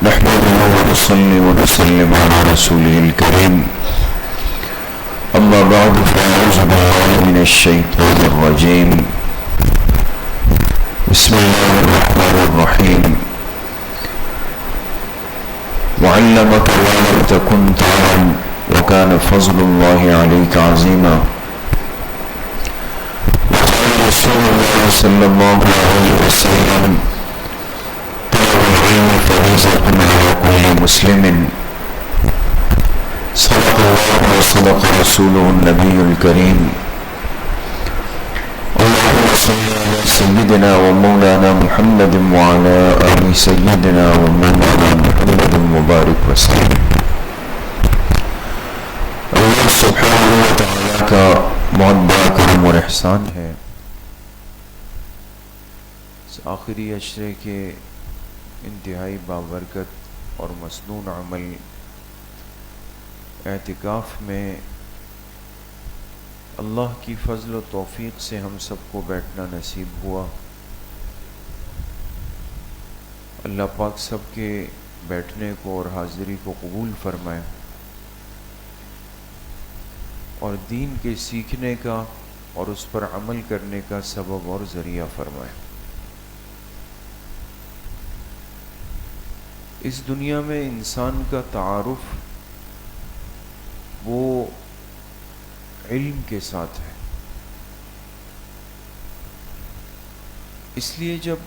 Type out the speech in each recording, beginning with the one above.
نحمده ونصلي ونسلم على رسوله الكريم أما بعد فأعوذ بالله من الشيطان الرجيم بسم الله الرحمن الرحيم وعلمك ما لم تكن تعلم وكان فضل الله عليك عظيما وقال رسول الله صلى الله عليه وسلم فريضة على كل مسلم صدق الله وصدق رسوله النبي الكريم اللهم صل على سيدنا ومولانا محمد وعلى آل سيدنا ومولانا محمد مبارك وسلم. اللہ سبحانہ وتعالی کا بہت بڑا کرم اور احسان ہے اس آخری عشرے کے انتہائی بابرکت اور مسنون عمل اعتکاف میں اللہ کی فضل و توفیق سے ہم سب کو بیٹھنا نصیب ہوا. اللہ پاک سب کے بیٹھنے کو اور حاضری کو قبول فرمائے اور دین کے سیکھنے کا اور اس پر عمل کرنے کا سبب اور ذریعہ فرمائے. اس دنیا میں انسان کا تعارف وہ علم کے ساتھ ہے. اس لیے جب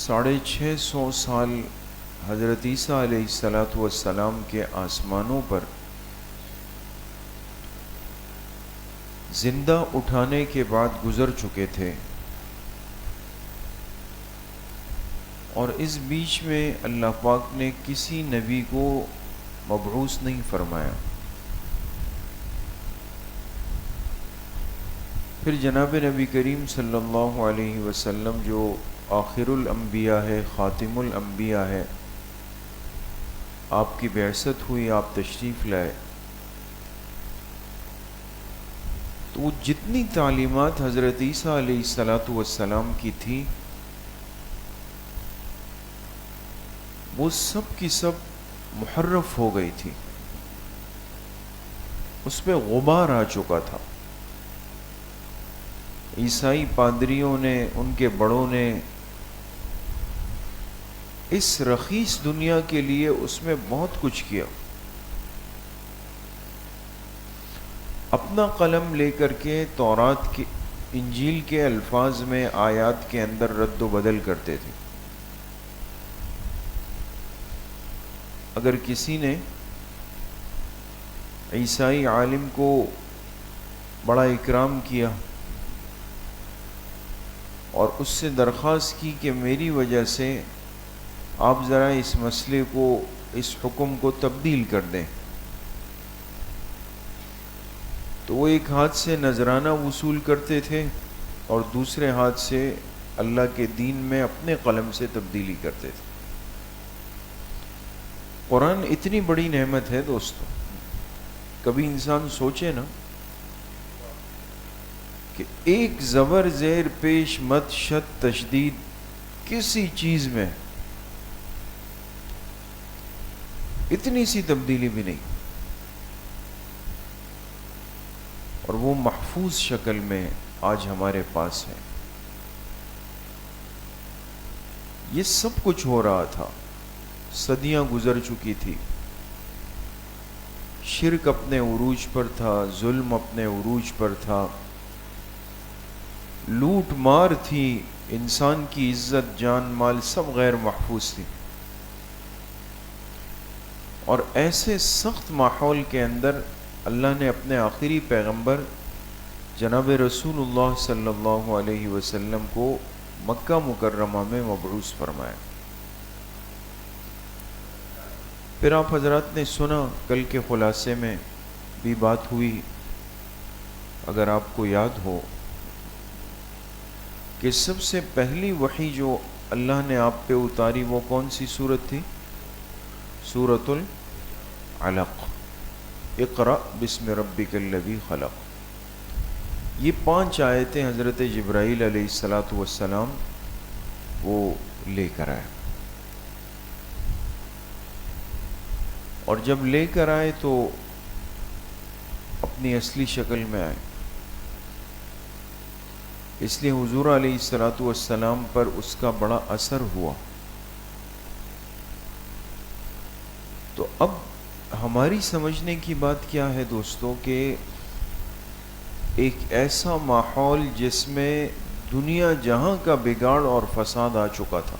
650 سال حضرت عیسیٰ علیہ السلام کے آسمانوں پر زندہ اٹھانے کے بعد گزر چکے تھے اور اس بیچ میں اللہ پاک نے کسی نبی کو مبعوث نہیں فرمایا. پھر جناب نبی کریم صلی اللہ علیہ وسلم جو آخر الانبیاء ہے، خاتم الانبیاء ہے، آپ کی بعثت ہوئی، آپ تشریف لائے تو وہ جتنی تعلیمات حضرت عیسیٰ علیہ السلام کی تھی وہ سب کی سب محرف ہو گئی تھی، اس پہ غبار آ چکا تھا. عیسائی پادریوں نے، ان کے بڑوں نے اس رخیص دنیا کے لیے اس میں بہت کچھ کیا. اپنا قلم لے کر کے تورات کے، انجیل کے الفاظ میں آیات کے اندر رد و بدل کرتے تھے. اگر کسی نے عیسائی عالم کو بڑا اکرام کیا اور اس سے درخواست کی کہ میری وجہ سے آپ ذرا اس مسئلے کو، اس حکم کو تبدیل کر دیں، تو وہ ایک ہاتھ سے نذرانہ وصول کرتے تھے اور دوسرے ہاتھ سے اللہ کے دین میں اپنے قلم سے تبدیلی کرتے تھے. قرآن اتنی بڑی نعمت ہے دوستو، کبھی انسان سوچے نا کہ ایک زبر زیر پیش مد شد تشدید کسی چیز میں اتنی سی تبدیلی بھی نہیں، اور وہ محفوظ شکل میں آج ہمارے پاس ہے. یہ سب کچھ ہو رہا تھا، صدیاں گزر چکی تھی، شرک اپنے عروج پر تھا، ظلم اپنے عروج پر تھا، لوٹ مار تھی، انسان کی عزت، جان، مال سب غیر محفوظ تھی. اور ایسے سخت ماحول کے اندر اللہ نے اپنے آخری پیغمبر جناب رسول اللہ صلی اللہ علیہ وسلم کو مکہ مکرمہ میں مبعوث فرمایا. پھر آپ حضرات نے سنا، کل کے خلاصے میں بھی بات ہوئی، اگر آپ کو یاد ہو، کہ سب سے پہلی وحی جو اللہ نے آپ پہ اتاری وہ کون سی صورت تھی؟ سورۃ العلق، اقرأ بسم ربک الذی خلق. یہ 5 آیتیں حضرت جبرائیل علیہ السلام وہ لے کر آئے. اور جب لے کر آئے تو اپنی اصلی شکل میں آئے، اس لیے حضور علیہ الصلوۃ والسلام پر اس کا بڑا اثر ہوا۔ تو اب ہماری سمجھنے کی بات کیا ہے دوستو کہ ایک ایسا ماحول جس میں دنیا جہاں کا بگاڑ اور فساد آ چکا تھا،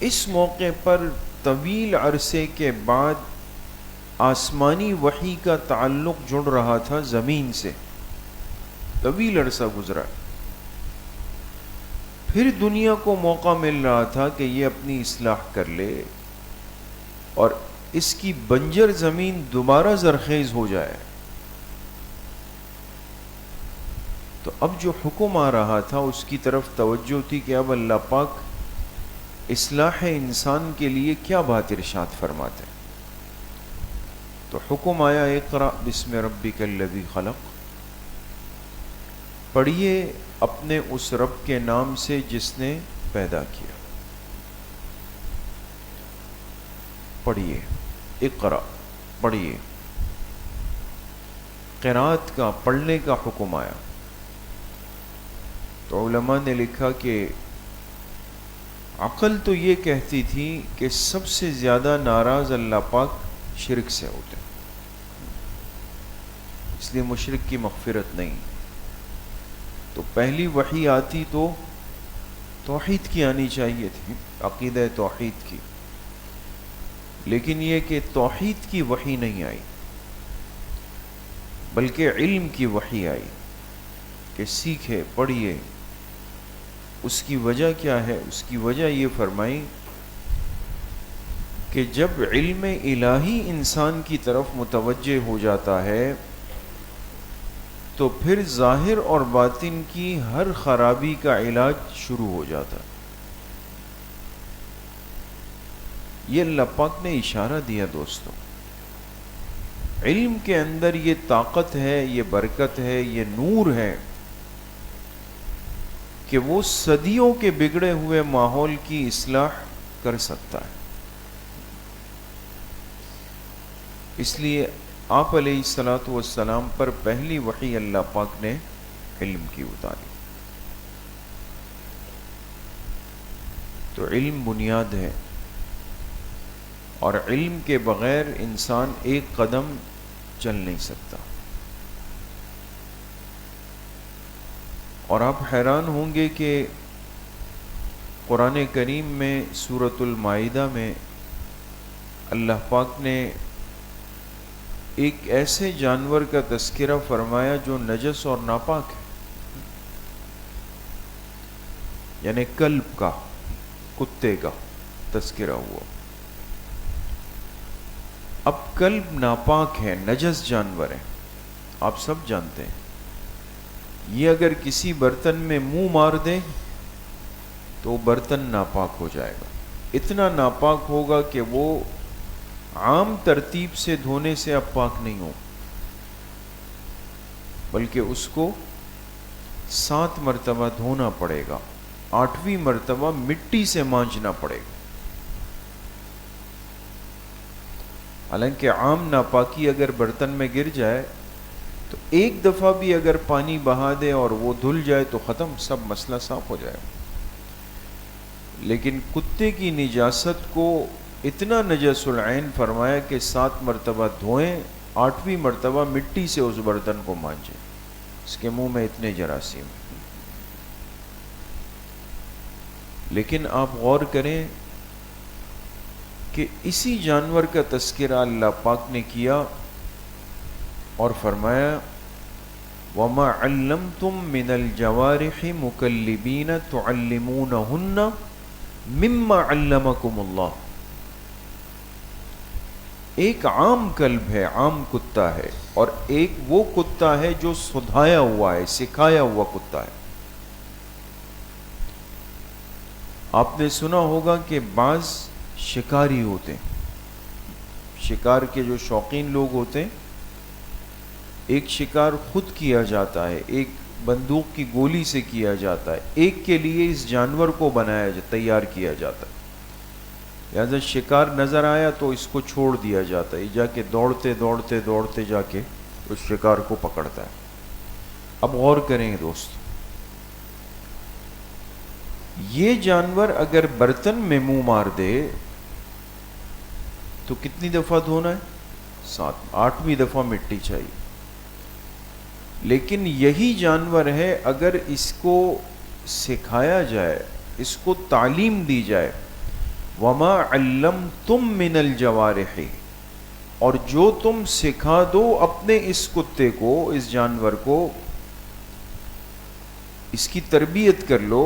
اس موقع پر طویل عرصے کے بعد آسمانی وحی کا تعلق جڑ رہا تھا زمین سے، طویل عرصہ گزرا، پھر دنیا کو موقع مل رہا تھا کہ یہ اپنی اصلاح کر لے اور اس کی بنجر زمین دوبارہ زرخیز ہو جائے۔ تو اب جو حکم آ رہا تھا اس کی طرف توجہ تھی کہ اب اللہ پاک اصلاح انسان کے لیے کیا بات ارشاد فرماتے ہیں۔ تو حکم آیا اقرأ بسم ربک الذی خلق، پڑھیے اپنے اس رب کے نام سے جس نے پیدا کیا، پڑھیے، اقرأ پڑھیے، قرات کا پڑھنے کا حکم آیا۔ تو علماء نے لکھا کہ عقل تو یہ کہتی تھی کہ سب سے زیادہ ناراض اللہ پاک شرک سے ہوتے ہیں، اس لیے مشرک کی مغفرت نہیں۔ تو پہلی وحی آتی تو توحید کی آنی چاہیے تھی، عقیدہ توحید کی، لیکن یہ کہ توحید کی وحی نہیں آئی بلکہ علم کی وحی آئی کہ سیکھے، پڑھیے۔ اس کی وجہ کیا ہے؟ اس کی وجہ یہ فرمائی کہ جب علم الہی انسان کی طرف متوجہ ہو جاتا ہے تو پھر ظاہر اور باطن کی ہر خرابی کا علاج شروع ہو جاتا ہے۔ یہ اللہ پاک نے اشارہ دیا دوستو، علم کے اندر یہ طاقت ہے، یہ برکت ہے، یہ نور ہے کہ وہ صدیوں کے بگڑے ہوئے ماحول کی اصلاح کر سکتا ہے۔ اس لیے آپ علیہ الصلوۃ والسلام پر پہلی وحی اللہ پاک نے علم کی اتاری۔ تو علم بنیاد ہے، اور علم کے بغیر انسان ایک قدم چل نہیں سکتا۔ اور آپ حیران ہوں گے کہ قرآن کریم میں سورۃ المائدہ میں اللہ پاک نے ایک ایسے جانور کا تذکرہ فرمایا جو نجس اور ناپاک ہے، یعنی کلب کا، کتے کا تذکرہ ہوا۔ اب کلب ناپاک ہے، نجس جانور ہے، آپ سب جانتے ہیں۔ یہ اگر کسی برتن میں منہ مار دے تو برتن ناپاک ہو جائے گا، اتنا ناپاک ہوگا کہ وہ عام ترتیب سے دھونے سے اب پاک نہیں ہو، بلکہ اس کو 7 مرتبہ دھونا پڑے گا، 8ویں مرتبہ مٹی سے مانجنا پڑے گا۔ حالانکہ عام ناپاکی اگر برتن میں گر جائے تو ایک دفعہ بھی اگر پانی بہا دے اور وہ دھل جائے تو ختم، سب مسئلہ صاف ہو جائے۔ لیکن کتے کی نجاست کو اتنا نجس العین فرمایا کہ 7 مرتبہ دھوئیں، 8ویں مرتبہ مٹی سے اس برتن کو مانجیں، اس کے منہ میں اتنے جراثیم۔ لیکن آپ غور کریں کہ اسی جانور کا تذکرہ اللہ پاک نے کیا اور فرمایا وَمَا عَلَّمْتُم مِّنَ الْجَوَارِحِ مُكَلِّبِينَ تُعَلِّمُونَهُنَّ مِمَّا عَلَّمَكُمُ اللَّهُ۔ ایک عام کلب ہے، عام کتا ہے، اور ایک وہ کتا ہے جو سدھایا ہوا ہے، سکھایا ہوا کتا ہے۔ آپ نے سنا ہوگا کہ بعض شکاری ہوتے ہیں، شکار کے جو شوقین لوگ ہوتے ہیں، ایک شکار خود کیا جاتا ہے، ایک بندوق کی گولی سے کیا جاتا ہے، ایک کے لیے اس جانور کو بنایا تیار کیا جاتا ہے۔ لہذا شکار نظر آیا تو اس کو چھوڑ دیا جاتا ہے، یہ جا کے دوڑتے دوڑتے دوڑتے جا کے اس شکار کو پکڑتا ہے۔ اب غور کریں دوست، یہ جانور اگر برتن میں منہ مار دے تو کتنی دفعہ دھونا ہے؟ 7، 8ویں دفعہ مٹی چاہیے۔ لیکن یہی جانور ہے، اگر اس کو سکھایا جائے، اس کو تعلیم دی جائے، وَمَا عَلَّمْتُم مِّنَ الْجَوَارِحِ، اور جو تم سکھا دو اپنے اس کتے کو، اس جانور کو، اس کی تربیت کر لو،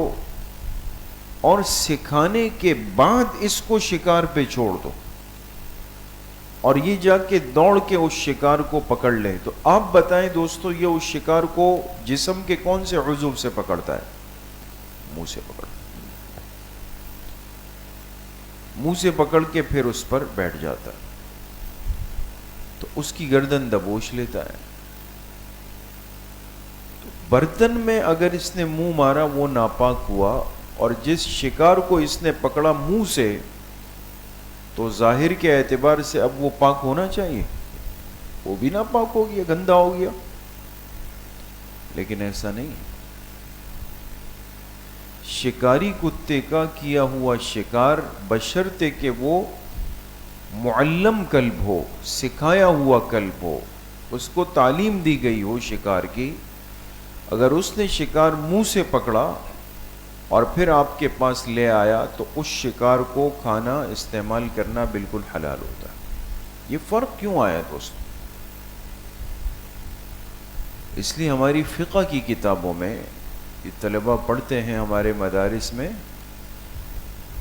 اور سکھانے کے بعد اس کو شکار پہ چھوڑ دو، اور یہ جا کے دوڑ کے اس شکار کو پکڑ لے، تو آپ بتائیں دوستو یہ اس شکار کو جسم کے کون سے عضو سے پکڑتا ہے؟ منہ سے پکڑتا ہے، منہ سے پکڑ کے پھر اس پر بیٹھ جاتا ہے، تو اس کی گردن دبوچ لیتا ہے۔ تو برتن میں اگر اس نے منہ مارا وہ ناپاک ہوا، اور جس شکار کو اس نے پکڑا منہ سے، تو ظاہر کے اعتبار سے اب وہ پاک ہونا چاہیے، وہ بھی ناپاک ہو گیا، گندا ہو گیا، لیکن ایسا نہیں۔ شکاری کتے کا کیا ہوا شکار بشرطے کہ وہ معلم کلب ہو، سکھایا ہوا کلب ہو، اس کو تعلیم دی گئی ہو شکار کی، اگر اس نے شکار منہ سے پکڑا اور پھر آپ کے پاس لے آیا تو اس شکار کو کھانا استعمال کرنا بالکل حلال ہوتا ہے۔ یہ فرق کیوں آیا دوست؟ اس لیے ہماری فقہ کی کتابوں میں یہ طلبہ پڑھتے ہیں ہمارے مدارس میں،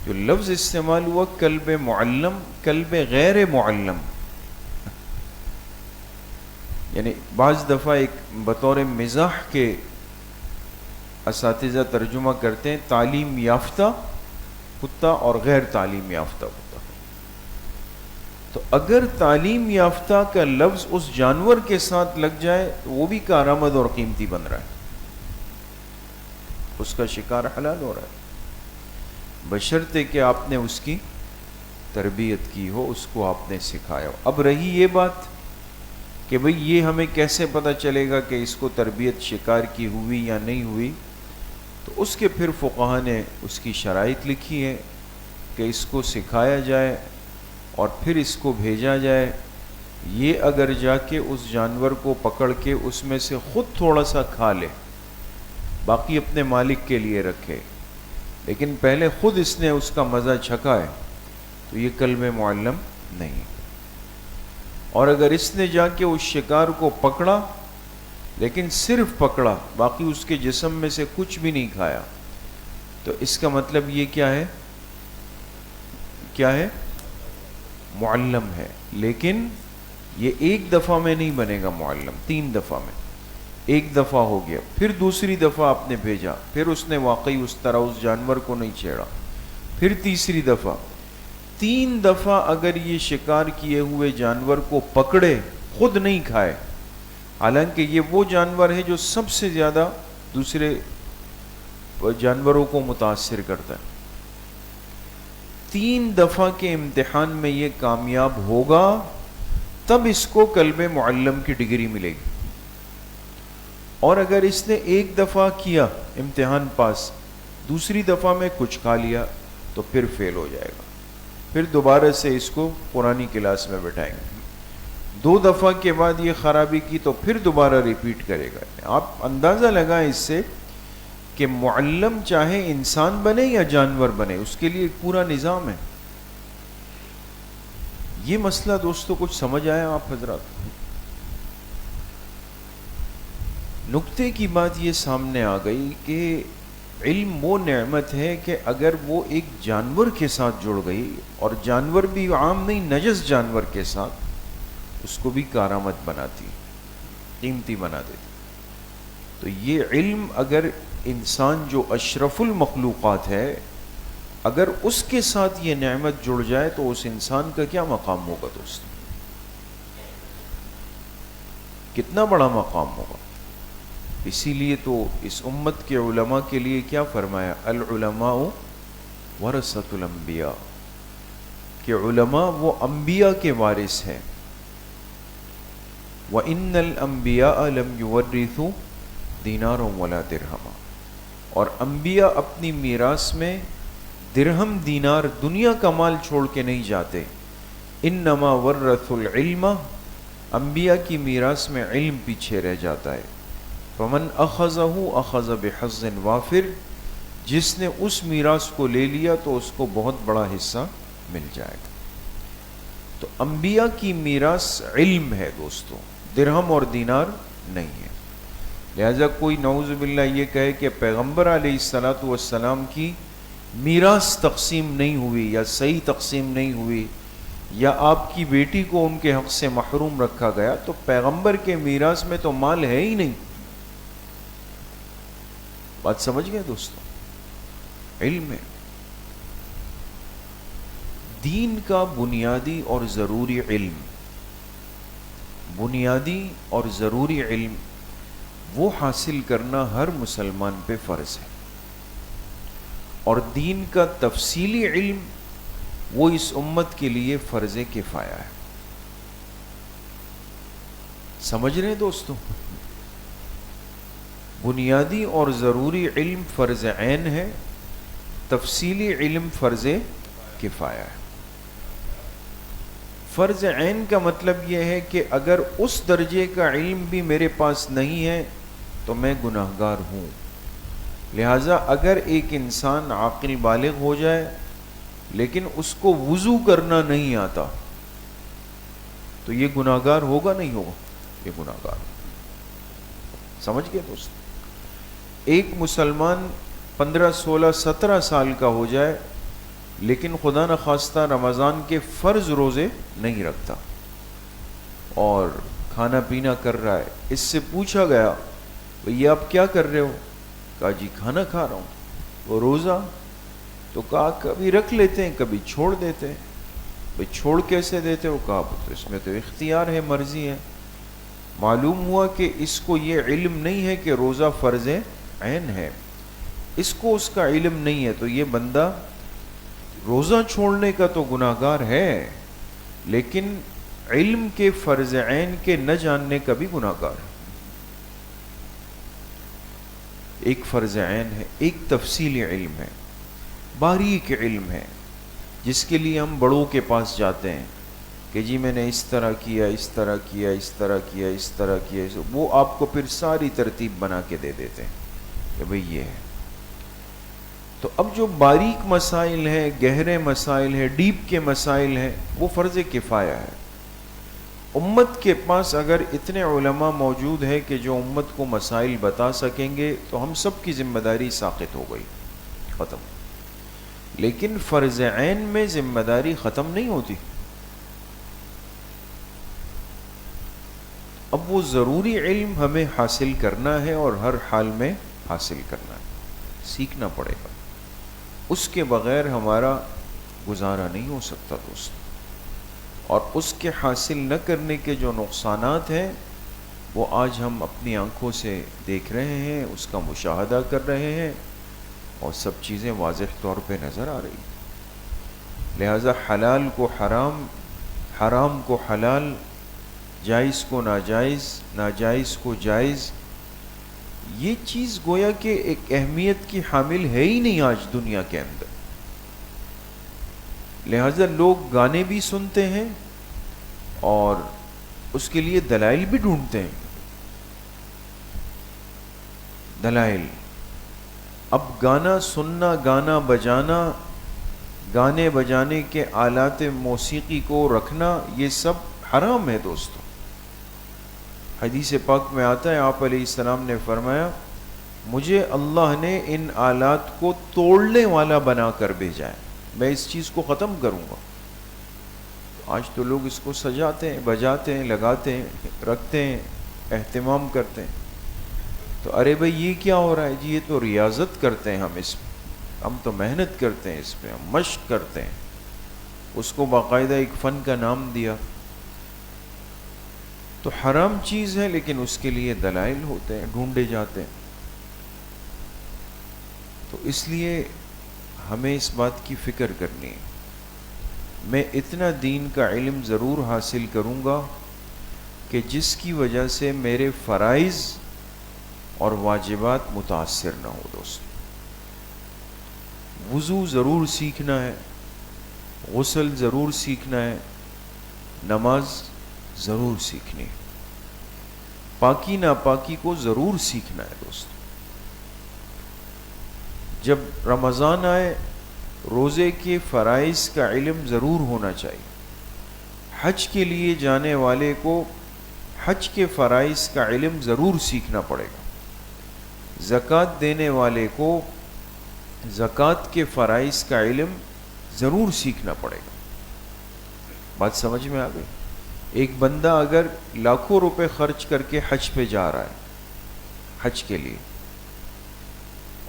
جو لفظ استعمال ہوا کلب معلم، کلب غیر معلم، یعنی بعض دفعہ ایک بطور مزاح کے اساتذہ ترجمہ کرتے ہیں تعلیم یافتہ کتا اور غیر تعلیم یافتہ کتا۔ تو اگر تعلیم یافتہ کا لفظ اس جانور کے ساتھ لگ جائے تو وہ بھی کارآمد اور قیمتی بن رہا ہے، اس کا شکار حلال ہو رہا ہے، بشرطے کہ آپ نے اس کی تربیت کی ہو، اس کو آپ نے سکھایا ہو۔ اب رہی یہ بات کہ بھئی یہ ہمیں کیسے پتہ چلے گا کہ اس کو تربیت شکار کی ہوئی یا نہیں ہوئی، تو اس کے پھر فقہا نے اس کی شرائط لکھی ہے کہ اس کو سکھایا جائے اور پھر اس کو بھیجا جائے۔ یہ اگر جا کے اس جانور کو پکڑ کے اس میں سے خود تھوڑا سا کھا لے، باقی اپنے مالک کے لیے رکھے، لیکن پہلے خود اس نے اس کا مزہ چھکا ہے، تو یہ کلب معلم نہیں۔ اور اگر اس نے جا کے اس شکار کو پکڑا لیکن صرف پکڑا، باقی اس کے جسم میں سے کچھ بھی نہیں کھایا، تو اس کا مطلب یہ کیا ہے؟ کیا ہے؟ معلم ہے، لیکن یہ ایک دفعہ میں نہیں بنے گا معلم، 3 دفعہ میں۔ ایک دفعہ ہو گیا، پھر دوسری دفعہ آپ نے بھیجا، پھر اس نے واقعی اس طرح اس جانور کو نہیں چھیڑا، پھر تیسری دفعہ، 3 دفعہ اگر یہ شکار کیے ہوئے جانور کو پکڑے، خود نہیں کھائے، حالانکہ یہ وہ جانور ہے جو سب سے زیادہ دوسرے جانوروں کو متاثر کرتا ہے، 3 دفعہ کے امتحان میں یہ کامیاب ہوگا، تب اس کو کلب معلم کی ڈگری ملے گی۔ اور اگر اس نے ایک دفعہ کیا امتحان پاس، دوسری دفعہ میں کچھ کھا لیا، تو پھر فیل ہو جائے گا، پھر دوبارہ سے اس کو پرانی کلاس میں بٹھائیں گے، 2 دفعہ کے بعد یہ خرابی کی تو پھر دوبارہ ریپیٹ کرے گا۔ آپ اندازہ لگائیں اس سے کہ معلم چاہے انسان بنے یا جانور بنے، اس کے لیے ایک پورا نظام ہے۔ یہ مسئلہ دوستو کچھ سمجھ آیا آپ حضرات؟ نکتے کی بات یہ سامنے آ گئی کہ علم وہ نعمت ہے کہ اگر وہ ایک جانور کے ساتھ جڑ گئی، اور جانور بھی عام نہیں، نجس جانور کے ساتھ، اس کو بھی کارآمد بناتی، قیمتی بنا دیتی۔ تو یہ علم اگر انسان جو اشرف المخلوقات ہے، اگر اس کے ساتھ یہ نعمت جڑ جائے تو اس انسان کا کیا مقام ہوگا دوست؟ کتنا بڑا مقام ہوگا۔ اسی لیے تو اس امت کے علماء کے لیے کیا فرمایا؟ العلماء ورثۃ الانبیاء، کہ علماء وہ انبیاء کے وارث ہیں. وَإِنَّ الْأَنْبِيَاءَ لَمْ يُوَرِّثُوا دِینَارًا وَلَا دِرْہَمًا. اور انبیاء اپنی میراث میں درہم دینار دنیا کا مال چھوڑ کے نہیں جاتے. انما ورثوا العلم، انبیاء کی میراث میں علم پیچھے رہ جاتا ہے. فمن اخذہ اخذ بحظ وافر، جس نے اس میراث کو لے لیا تو اس کو بہت بڑا حصہ مل جائے گا. تو انبیاء کی میراث علم ہے دوستو، درہم اور دینار نہیں ہے. لہذا کوئی نعوذ باللہ یہ کہے کہ پیغمبر علیہ الصلاۃ والسلام کی میراث تقسیم نہیں ہوئی یا صحیح تقسیم نہیں ہوئی، یا آپ کی بیٹی کو ان کے حق سے محروم رکھا گیا، تو پیغمبر کے میراث میں تو مال ہے ہی نہیں. بات سمجھ گئے دوستو؟ علم ہے. دین کا بنیادی اور ضروری علم، بنیادی اور ضروری علم وہ حاصل کرنا ہر مسلمان پہ فرض ہے. اور دین کا تفصیلی علم وہ اس امت کے لیے فرض کفایہ ہے. سمجھ رہے ہیں دوستو؟ بنیادی اور ضروری علم فرض عین ہے، تفصیلی علم فرض کفایہ ہے. فرض عین کا مطلب یہ ہے کہ اگر اس درجے کا علم بھی میرے پاس نہیں ہے تو میں گناہگار ہوں. لہٰذا اگر ایک انسان عاقل بالغ ہو جائے لیکن اس کو وضو کرنا نہیں آتا تو یہ گناہگار ہوگا نہیں ہوگا؟ یہ گناہگار. سمجھ گئے دوست؟ ایک مسلمان 15 16 17 سال کا ہو جائے لیکن خدا نخواستہ رمضان کے فرض روزے نہیں رکھتا اور کھانا پینا کر رہا ہے. اس سے پوچھا گیا بھئی آپ کیا کر رہے ہو؟ کہا جی کھانا کھا رہا ہوں. وہ روزہ؟ تو کہا کبھی رکھ لیتے ہیں کبھی چھوڑ دیتے ہیں. بھئی چھوڑ کیسے دیتے ہو؟ کہا تو اس میں تو اختیار ہے، مرضی ہے. معلوم ہوا کہ اس کو یہ علم نہیں ہے کہ روزہ فرض عین ہے، اس کو اس کا علم نہیں ہے. تو یہ بندہ روزہ چھوڑنے کا تو گناہگار ہے لیکن علم کے فرض عین کے نہ جاننے کا بھی گناہگار ہے. ایک فرض عین ہے، ایک تفصیلی علم ہے، باریک علم ہے، جس کے لیے ہم بڑوں کے پاس جاتے ہیں کہ جی میں نے اس طرح کیا، اس طرح کیا، اس طرح کیا، اس طرح کیا. وہ آپ کو پھر ساری ترتیب بنا کے دے دیتے ہیں کہ بھئی یہ ہے. تو اب جو باریک مسائل ہیں، گہرے مسائل ہیں، ڈیپ کے مسائل ہیں، وہ فرض کفایہ ہے. امت کے پاس اگر اتنے علماء موجود ہیں کہ جو امت کو مسائل بتا سکیں گے تو ہم سب کی ذمہ داری ساقط ہو گئی، ختم. لیکن فرض عین میں ذمہ داری ختم نہیں ہوتی. اب وہ ضروری علم ہمیں حاصل کرنا ہے اور ہر حال میں حاصل کرنا ہے، سیکھنا پڑے گا. اس کے بغیر ہمارا گزارا نہیں ہو سکتا دوست. اور اس کے حاصل نہ کرنے کے جو نقصانات ہیں وہ آج ہم اپنی آنکھوں سے دیکھ رہے ہیں، اس کا مشاہدہ کر رہے ہیں اور سب چیزیں واضح طور پہ نظر آ رہی. لہذا حلال کو حرام، حرام کو حلال، جائز کو ناجائز، ناجائز کو جائز، یہ چیز گویا کہ ایک اہمیت کی حامل ہے ہی نہیں آج دنیا کے اندر. لہذا لوگ گانے بھی سنتے ہیں اور اس کے لیے دلائل بھی ڈھونڈتے ہیں. دلائل. اب گانا سننا، گانا بجانا، گانے بجانے کے آلات موسیقی کو رکھنا، یہ سب حرام ہے دوستو. حدیث پاک میں آتا ہے آپ علیہ السلام نے فرمایا مجھے اللہ نے ان آلات کو توڑنے والا بنا کر بھیجا ہے، میں اس چیز کو ختم کروں گا. آج تو لوگ اس کو سجاتے ہیں، بجاتے ہیں، لگاتے ہیں، رکھتے ہیں، اہتمام کرتے ہیں. تو ارے بھئی یہ کیا ہو رہا ہے جی؟ یہ تو ریاضت کرتے ہیں، ہم تو محنت کرتے ہیں، اس پہ ہم مشق کرتے ہیں. اس کو باقاعدہ ایک فن کا نام دیا. تو حرام چیز ہے لیکن اس کے لیے دلائل ہوتے ہیں، ڈھونڈے جاتے ہیں. تو اس لیے ہمیں اس بات کی فکر کرنی ہے میں اتنا دین کا علم ضرور حاصل کروں گا کہ جس کی وجہ سے میرے فرائض اور واجبات متاثر نہ ہو. دوست وضو ضرور سیکھنا ہے، غسل ضرور سیکھنا ہے، نماز ضرور سیکھنی ہے، پاکی ناپاکی کو ضرور سیکھنا ہے. دوست جب رمضان آئے روزے کے فرائض کا علم ضرور ہونا چاہیے. حج کے لیے جانے والے کو حج کے فرائض کا علم ضرور سیکھنا پڑے گا. زکوٰۃ دینے والے کو زکوٰۃ کے فرائض کا علم ضرور سیکھنا پڑے گا. بات سمجھ میں آ گئی؟ ایک بندہ اگر لاکھوں روپے خرچ کر کے حج پہ جا رہا ہے حج کے لیے،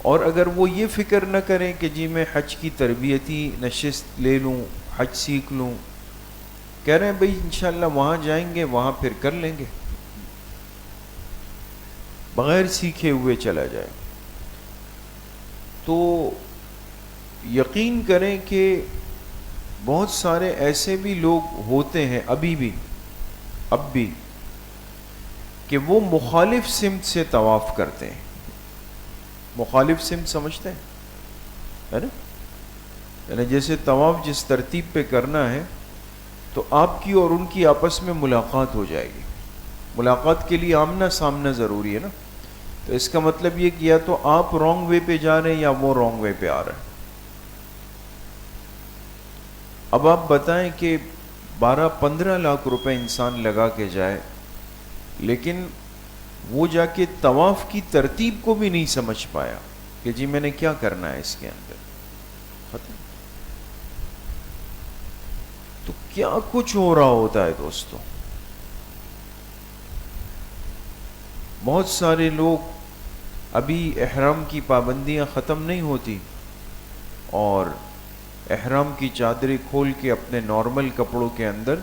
اور اگر وہ یہ فکر نہ کریں کہ جی میں حج کی تربیتی نشست لے لوں، حج سیکھ لوں، کہہ رہے ہیں بھئی انشاءاللہ وہاں جائیں گے وہاں پھر کر لیں گے، بغیر سیکھے ہوئے چلا جائے، تو یقین کریں کہ بہت سارے ایسے بھی لوگ ہوتے ہیں اب بھی کہ وہ مخالف سمت سے طواف کرتے ہیں. مخالف سمت سمجھتے ہیں ہے نا؟ یعنی جیسے طواف جس ترتیب پہ کرنا ہے تو آپ کی اور ان کی آپس میں ملاقات ہو جائے گی. ملاقات کے لیے آمنا سامنا ضروری ہے نا. تو اس کا مطلب یہ کہ یا تو آپ رانگ وے پہ جا رہے ہیں یا وہ رانگ وے پہ آ رہے ہیں. اب آپ بتائیں کہ 12-15 لاکھ روپے انسان لگا کے جائے لیکن وہ جا کے طواف کی ترتیب کو بھی نہیں سمجھ پایا کہ جی میں نے کیا کرنا ہے اس کے اندر، ختم. تو کیا کچھ ہو رہا ہوتا ہے دوستو. بہت سارے لوگ ابھی احرام کی پابندیاں ختم نہیں ہوتی اور احرام کی چادریں کھول کے اپنے نارمل کپڑوں کے اندر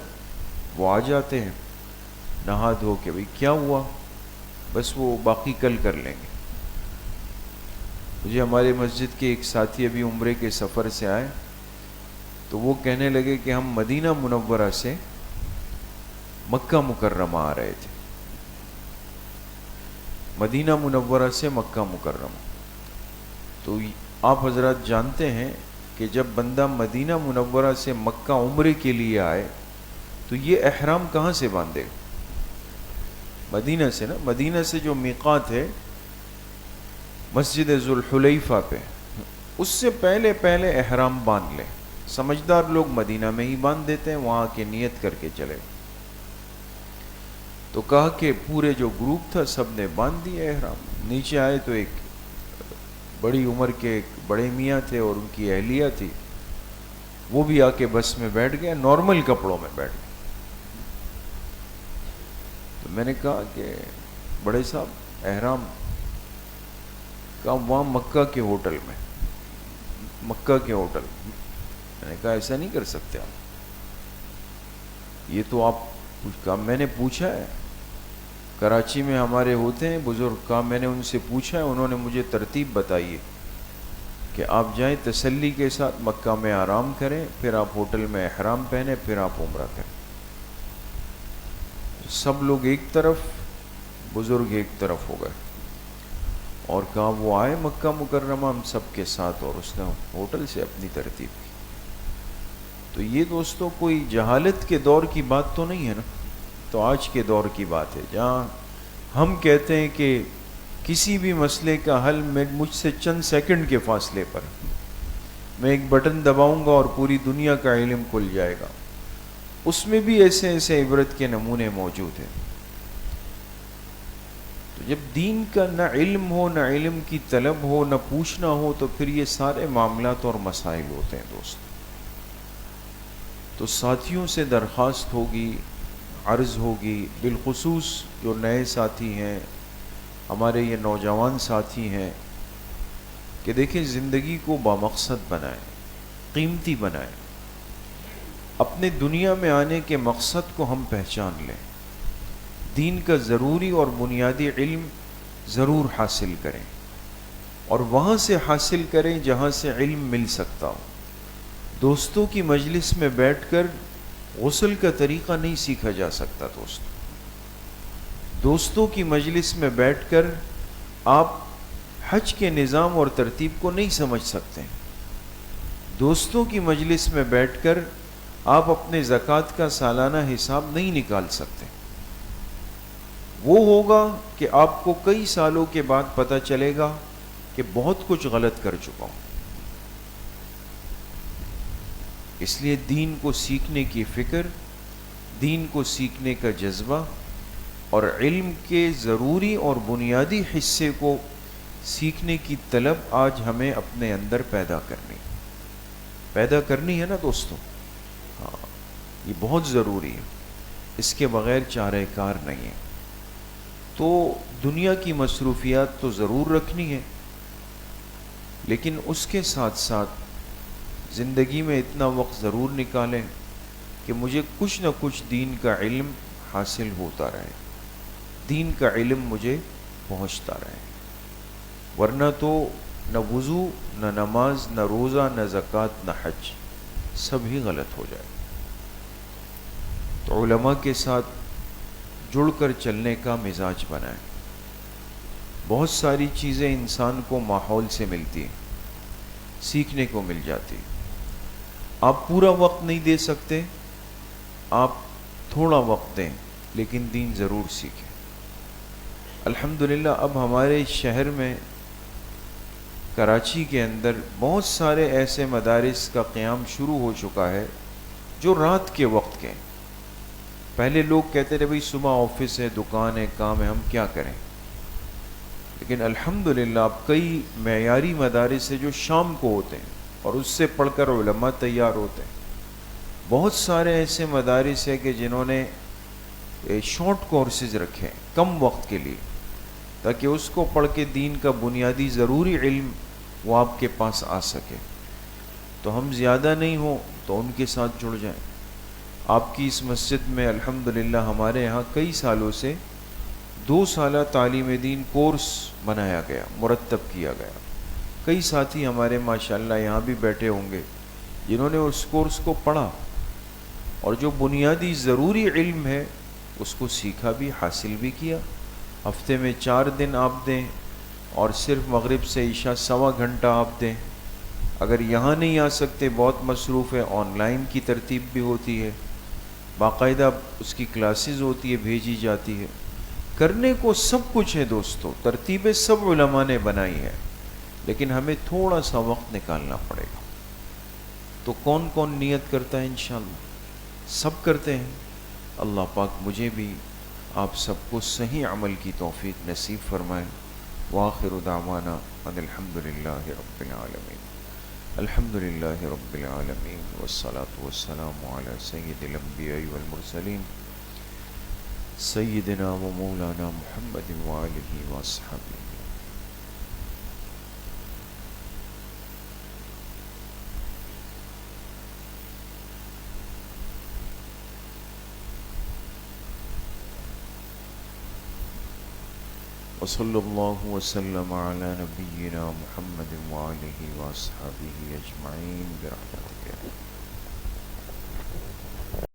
وہ آ جاتے ہیں نہا دھو کے. بھئی کیا ہوا؟ بس وہ باقی کل کر لیں گے. مجھے ہمارے مسجد کے ایک ساتھی ابھی عمرے کے سفر سے آئے تو وہ کہنے لگے کہ ہم مدینہ منورہ سے مکہ مکرمہ آ رہے تھے. مدینہ منورہ سے مکہ مکرمہ. تو آپ حضرات جانتے ہیں کہ جب بندہ مدینہ منورہ سے مکہ عمرے کے لیے آئے تو یہ احرام کہاں سے باندھے؟ مدینہ سے نا. مدینہ سے جو میقات ہے مسجد ذوالحلیفہ پہ، اس سے پہلے احرام باندھ لیں. سمجھدار لوگ مدینہ میں ہی باندھ دیتے ہیں، وہاں کے نیت کر کے چلے. تو کہا کہ پورے جو گروپ تھا سب نے باندھ دیا احرام. نیچے آئے تو ایک بڑی عمر کے ایک بڑے میاں تھے اور ان کی اہلیہ تھی، وہ بھی آ کے بس میں بیٹھ گئے، نارمل کپڑوں میں بیٹھ گئے. تو میں نے کہا کہ بڑے صاحب احرام؟ کہا وہاں مکہ کے ہوٹل میں. مکہ کے ہوٹل. میں نے کہا ایسا نہیں کر سکتے آپ، یہ تو آپ کہا میں نے پوچھا ہے، کراچی میں ہمارے ہوتے ہیں بزرگ، کہا میں نے ان سے پوچھا ہے، انہوں نے مجھے ترتیب بتائی ہے کہ آپ جائیں تسلی کے ساتھ مکہ میں آرام کریں، پھر آپ ہوٹل میں احرام پہنیں، پھر آپ عمرہ کریں. سب لوگ ایک طرف، بزرگ ایک طرف ہو گئے اور کہا وہ آئے مکہ مکرمہ ہم سب کے ساتھ اور اس نے ہوٹل سے اپنی ترتیب کی. تو یہ دوستوں کوئی جہالت کے دور کی بات تو نہیں ہے نا. تو آج کے دور کی بات ہے جہاں ہم کہتے ہیں کہ کسی بھی مسئلے کا حل مجھ سے چند سیکنڈ کے فاصلے پر، میں ایک بٹن دباؤں گا اور پوری دنیا کا علم کھل جائے گا. اس میں بھی ایسے عبرت کے نمونے موجود ہیں. تو جب دین کا نہ علم ہو، نہ علم کی طلب ہو، نہ پوچھنا ہو، تو پھر یہ سارے معاملات اور مسائل ہوتے ہیں دوست. تو ساتھیوں سے درخواست ہوگی، عرض ہوگی، بالخصوص جو نئے ساتھی ہیں، ہمارے یہ نوجوان ساتھی ہیں، کہ دیکھیں زندگی کو بامقصد بنائیں، قیمتی بنائیں. اپنے دنیا میں آنے کے مقصد کو ہم پہچان لیں. دین کا ضروری اور بنیادی علم ضرور حاصل کریں، اور وہاں سے حاصل کریں جہاں سے علم مل سکتا ہو. دوستوں کی مجلس میں بیٹھ کر غسل کا طریقہ نہیں سیکھا جا سکتا دوستوں کی مجلس میں بیٹھ کر آپ حج کے نظام اور ترتیب کو نہیں سمجھ سکتے. دوستوں کی مجلس میں بیٹھ کر آپ اپنے زکوٰۃ کا سالانہ حساب نہیں نکال سکتے. وہ ہوگا کہ آپ کو کئی سالوں کے بعد پتہ چلے گا کہ بہت کچھ غلط کر چکا ہوں. اس لیے دین کو سیکھنے کی فکر، دین کو سیکھنے کا جذبہ اور علم کے ضروری اور بنیادی حصے کو سیکھنے کی طلب آج ہمیں اپنے اندر پیدا کرنی ہے نا دوستو. ہاں، یہ بہت ضروری ہے، اس کے بغیر چارہ کار نہیں ہے. تو دنیا کی مصروفیات تو ضرور رکھنی ہے، لیکن اس کے ساتھ ساتھ زندگی میں اتنا وقت ضرور نکالیں کہ مجھے کچھ نہ کچھ دین کا علم حاصل ہوتا رہے، دین کا علم مجھے پہنچتا رہے. ورنہ تو نہ وضو، نہ نماز، نہ روزہ، نہ زکوٰۃ، نہ حج، سب ہی غلط ہو جائے. تو علماء کے ساتھ جڑ کر چلنے کا مزاج بنائیں. بہت ساری چیزیں انسان کو ماحول سے ملتی ہیں، سیکھنے کو مل جاتی. آپ پورا وقت نہیں دے سکتے، آپ تھوڑا وقت دیں، لیکن دین ضرور سیکھیں. الحمدللہ اب ہمارے شہر میں کراچی کے اندر بہت سارے ایسے مدارس کا قیام شروع ہو چکا ہے جو رات کے وقت کے. پہلے لوگ کہتے تھے بھئی صبح آفس ہے، دکان ہے، کام ہے، ہم کیا کریں. لیکن الحمدللہ اب کئی معیاری مدارس ہیں جو شام کو ہوتے ہیں اور اس سے پڑھ کر علماء تیار ہوتے ہیں. بہت سارے ایسے مدارس ہیں کہ جنہوں نے شارٹ کورسز رکھے ہیں کم وقت کے لیے، تاکہ اس کو پڑھ کے دین کا بنیادی ضروری علم وہ آپ کے پاس آ سکے. تو ہم زیادہ نہیں ہوں تو ان کے ساتھ جڑ جائیں. آپ کی اس مسجد میں الحمدللہ ہمارے یہاں کئی سالوں سے 2 سالہ تعلیم دین کورس بنایا گیا، مرتب کیا گیا. کئی ساتھی ہمارے ماشاءاللہ یہاں بھی بیٹھے ہوں گے جنہوں نے اس کورس کو پڑھا اور جو بنیادی ضروری علم ہے اس کو سیکھا بھی، حاصل بھی کیا. ہفتے میں 4 دن آپ دیں اور صرف مغرب سے عشاء 1.25 گھنٹہ آپ دیں. اگر یہاں نہیں آ سکتے، بہت مصروف ہے، آن لائن کی ترتیب بھی ہوتی ہے، باقاعدہ اس کی کلاسز ہوتی ہے، بھیجی جاتی ہے. کرنے کو سب کچھ ہے دوستو، ترتیبیں سب علماء نے بنائی ہے، لیکن ہمیں تھوڑا سا وقت نکالنا پڑے گا. تو کون کون نیت کرتا ہے؟ انشاءاللہ سب کرتے ہیں. اللہ پاک مجھے بھی آپ سب کو صحیح عمل کی توفیق نصیب فرمائے. وآخر دعوانا ان الحمدللہ رب العالمین. الحمدللہ رب العالمین والصلاة والسلام علی سید الانبیاء والمرسلین سیدنا و مولانا محمد وآلہ واصحابہ. وصلی اللہ وسلم علی نبینا محمد وآلہ واصحابہ اجمعین برحمتہ.